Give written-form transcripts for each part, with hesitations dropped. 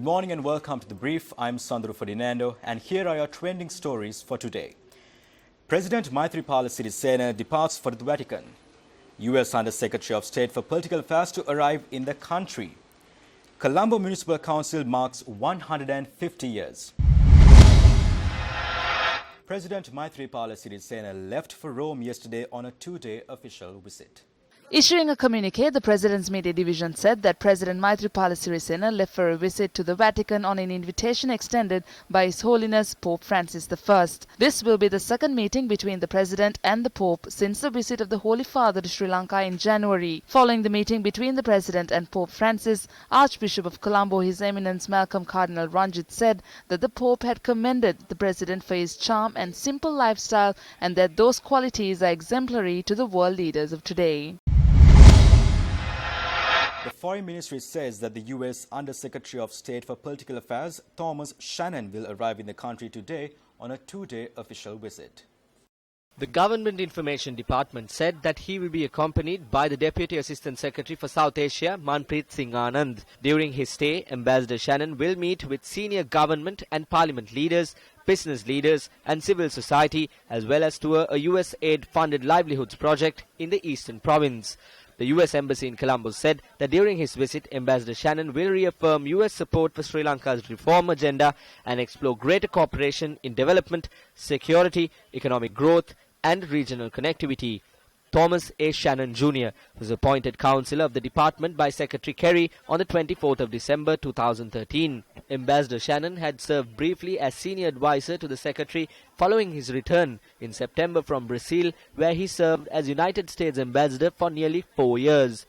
morning and welcome to The Brief. I'm Sandro Ferdinando and here are your trending stories for today. President Maithripala Sirisena departs for the Vatican. U.S. Under Secretary of State for Political Affairs to arrive in the country. Colombo Municipal Council marks 150 years. President Maithripala Sirisena left for Rome yesterday on a two-day official visit. Issuing a communique, the President's Media Division said that President Maithripala Sirisena left for a visit to the Vatican on an invitation extended by His Holiness Pope Francis I. This will be the second meeting between the President and the Pope since the visit of the Holy Father to Sri Lanka in January. Following the meeting between the President and Pope Francis, Archbishop of Colombo, His Eminence Malcolm Cardinal Ranjit, said that the Pope had commended the President for his charm and simple lifestyle and that those qualities are exemplary to the world leaders of today. The Foreign Ministry says that the U.S. Under Secretary of State for Political Affairs, Thomas Shannon, will arrive in the country today on a two-day official visit. The Government Information Department said that he will be accompanied by the Deputy Assistant Secretary for South Asia, Manpreet Singh Anand. During his stay, Ambassador Shannon will meet with senior government and parliament leaders, business leaders and civil society, as well as tour a U.S. aid-funded livelihoods project in the Eastern Province. The U.S. Embassy in Colombo said that during his visit, Ambassador Shannon will reaffirm U.S. support for Sri Lanka's reform agenda and explore greater cooperation in development, security, economic growth and regional connectivity. Thomas A. Shannon Jr. was appointed Counsellor of the Department by Secretary Kerry on the 24th of December 2013. Ambassador Shannon had served briefly as Senior Advisor to the Secretary following his return in September from Brazil, where he served as United States Ambassador for nearly 4 years.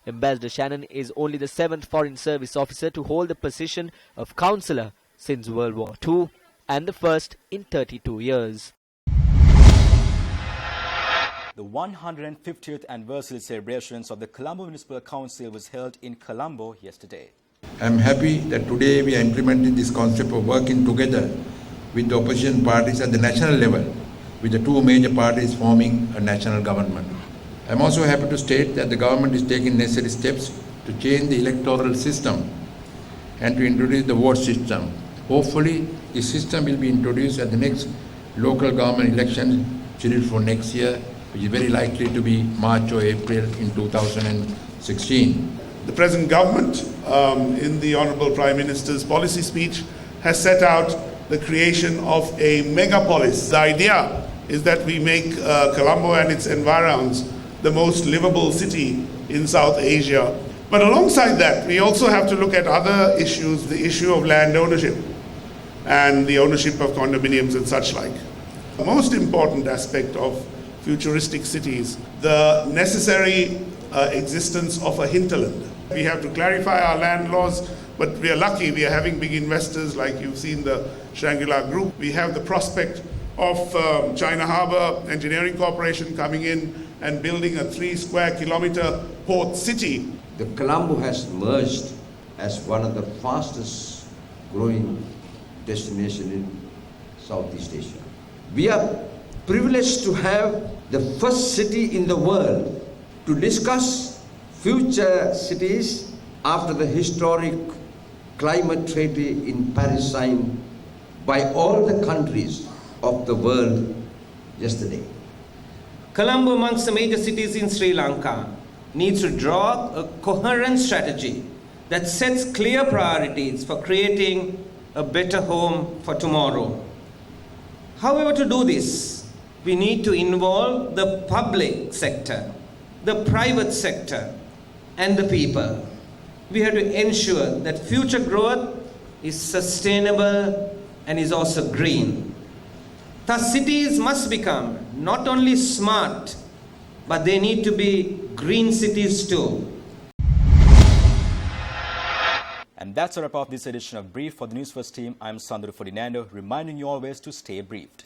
Ambassador Shannon is only the 7th Foreign Service officer to hold the position of Counsellor since World War II and the first in 32 years. The 150th anniversary celebrations of the Colombo Municipal Council was held in Colombo yesterday. I am happy that today we are implementing this concept of working together with the opposition parties at the national level, with the two major parties forming a national government. I am also happy to state that the government is taking necessary steps to change the electoral system and to introduce the vote system. Hopefully, this system will be introduced at the next local government election scheduled for next year, which is very likely to be March or April in 2016. The present government, in the Honourable Prime Minister's policy speech, has set out the creation of a megapolis. The idea is that we make Colombo and its environs the most livable city in South Asia. But alongside that, we also have to look at other issues, the issue of land ownership and the ownership of condominiums and such like. The most important aspect of futuristic cities, the necessary existence of a hinterland. We have to clarify our land laws, but we are lucky we are having big investors like you've seen the Shangri-La Group. We have the prospect of China Harbour Engineering Corporation coming in and building a 3 square kilometre port city. The Colombo has emerged as one of the fastest growing destinations in Southeast Asia. We are privileged to have the first city in the world to discuss future cities after the historic climate treaty in Paris signed by all the countries of the world yesterday. Colombo, amongst the major cities in Sri Lanka, needs to draw a coherent strategy that sets clear priorities for creating a better home for tomorrow. However, to do this, we need to involve the public sector, the private sector, and the people. We have to ensure that future growth is sustainable and is also green. Thus, cities must become not only smart, but they need to be green cities too. And that's a wrap of this edition of Brief. For the News First team, I'm Sandro Ferdinando, reminding you always to stay briefed.